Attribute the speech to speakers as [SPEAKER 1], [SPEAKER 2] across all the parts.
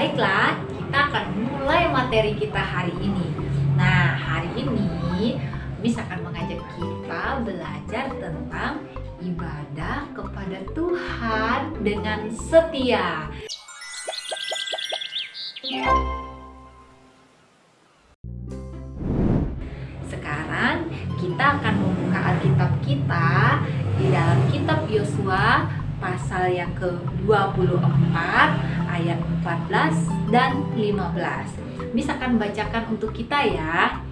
[SPEAKER 1] Baiklah, kita akan mulai materi kita hari ini. Nah, hari ini Miss akan mengajak kita belajar tentang ibadah kepada Tuhan dengan setia. Sekarang kita akan membuka Alkitab kita di dalam kitab Yosua pasal yang ke-24 ayat 14 dan 15. Miss akan bacakan untuk kita ya.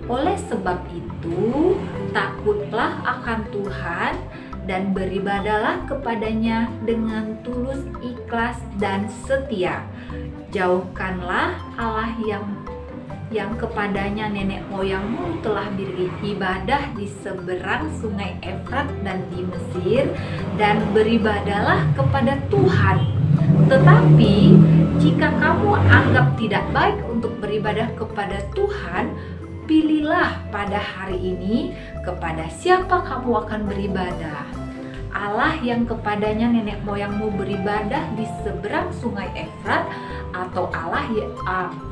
[SPEAKER 1] Oleh sebab itu, takutlah akan Tuhan dan beribadalah kepadanya dengan tulus, ikhlas dan setia. Jauhkanlah Allah yang kepadanya nenek moyangmu telah beribadah di seberang sungai Efrat dan di Mesir, dan beribadalah kepada Tuhan. Tetapi jika kamu anggap tidak baik untuk beribadah kepada Tuhan, pilihlah pada hari ini kepada siapa kamu akan beribadah. Allah yang kepadanya nenek moyangmu beribadah di seberang sungai Efrat, atau Allah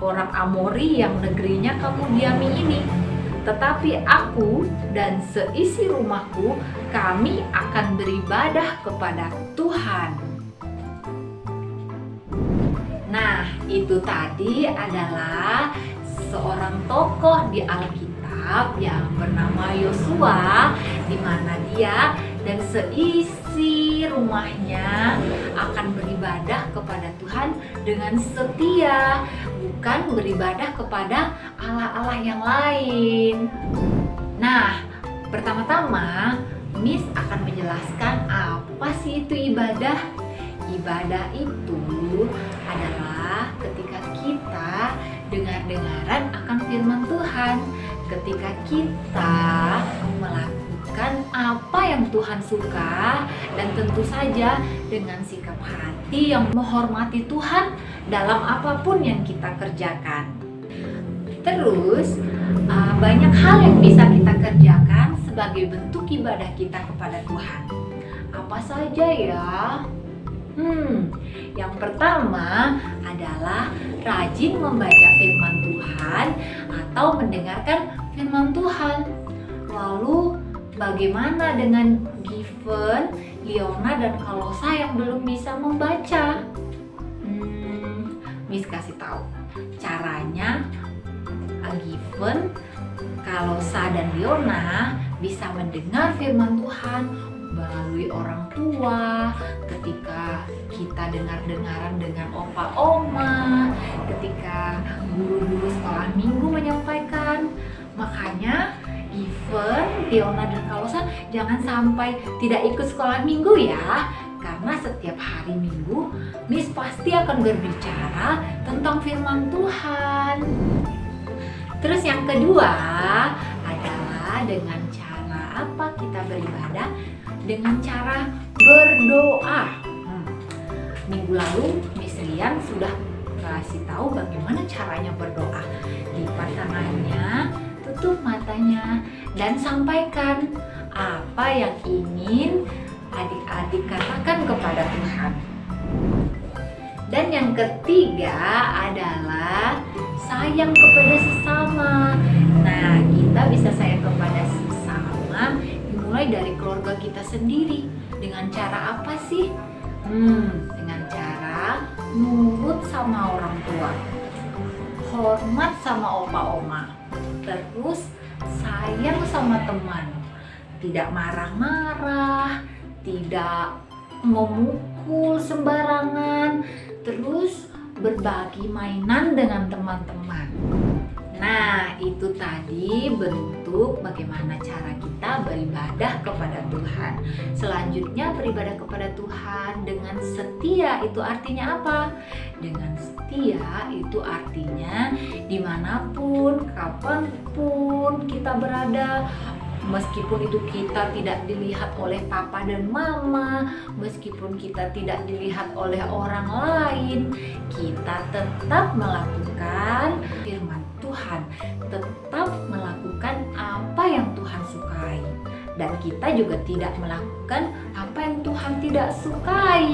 [SPEAKER 1] orang Amori yang negerinya kamu diami ini. Tetapi aku dan seisi rumahku, kami akan beribadah kepada Tuhan. Nah, itu tadi adalah seorang tokoh di Alkitab yang bernama Yosua, di mana dia dan seisi rumahnya akan beribadah kepada Tuhan dengan setia, bukan beribadah kepada Allah-Allah yang lain. Nah, pertama-tama Miss akan menjelaskan apa sih itu ibadah. Ibadah itu adalah ketika kita dengar-dengaran akan firman Tuhan, ketika kita melakukan apa yang Tuhan suka, dan tentu saja dengan sikap hati yang menghormati Tuhan dalam apapun yang kita kerjakan. Terus banyak hal yang bisa kita kerjakan sebagai bentuk ibadah kita kepada Tuhan. Apa saja ya? Yang pertama adalah rajin membaca firman Tuhan atau mendengarkan firman Tuhan. Lalu bagaimana dengan Given, Liona, dan Kalosa yang belum bisa membaca? Miss kasih tahu caranya. Given, Kalosa, dan Liona bisa mendengar firman Tuhan melalui orang tua, ketika kita dengar-dengaran dengan opa oma, ketika guru-guru sekolah minggu menyampaikan. Makanya Given, Liona, dan Kalosa jangan sampai tidak ikut sekolah minggu ya, karena setiap hari Minggu Miss pasti akan berbicara tentang firman Tuhan. Terus yang kedua adalah dengan cara apa kita beribadah? Dengan cara berdoa. Minggu lalu Miss Rian sudah kasih tahu bagaimana caranya berdoa. Lipat tangannya, tutup matanya, dan sampaikan apa yang ingin adik-adik katakan kepada Tuhan. Dan yang ketiga adalah sayang kepada sesama. Nah, kita bisa sayang kepada sesama dimulai dari keluarga kita sendiri. Dengan cara apa sih? Dengan cara nurut sama orang tua, hormat sama opa oma, terus sayang sama teman, tidak marah-marah, tidak memukul sembarangan, terus berbagi mainan dengan teman-teman. Nah, itu tadi bentuk bagaimana cara kita beribadah kepada Tuhan. Selanjutnya, beribadah kepada Tuhan dengan setia itu artinya apa? Dengan setia itu artinya dimanapun, kapanpun kita berada, meskipun itu kita tidak dilihat oleh papa dan mama, meskipun kita tidak dilihat oleh orang lain, kita tetap melakukan firman Tuhan, tetap melakukan apa yang Tuhan sukai. Dan kita juga tidak melakukan apa yang Tuhan tidak sukai.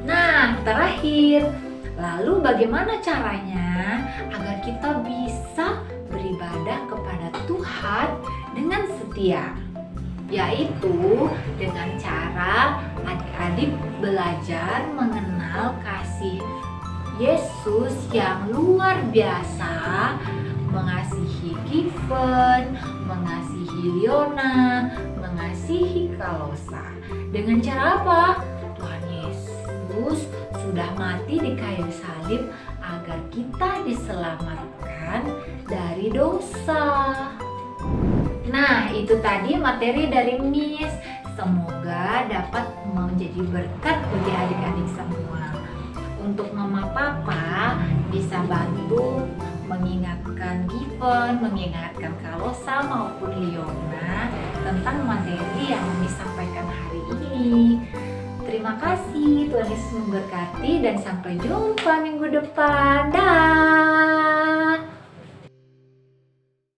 [SPEAKER 1] Nah, terakhir, lalu bagaimana caranya agar kita bisa beribadah kepada Tuhan dengan setia? Yaitu dengan cara adik-adik belajar mengenal kasih Yesus yang luar biasa, mengasihi Given, mengasihi Liona, mengasihi Kalosa. Dengan cara apa? Tuhan Yesus sudah mati di kayu salib agar kita diselamatkan dari dosa. Nah, itu tadi materi dari Miss. Semoga dapat menjadi berkat bagi adik-adik semua. Untuk Mama Papa bisa bantu mengingatkan Given, mengingatkan Kalosa maupun Liona tentang materi yang Miss sampaikan hari ini. Terima kasih, Tuhan Yesus memberkati dan sampai jumpa minggu depan. Dah.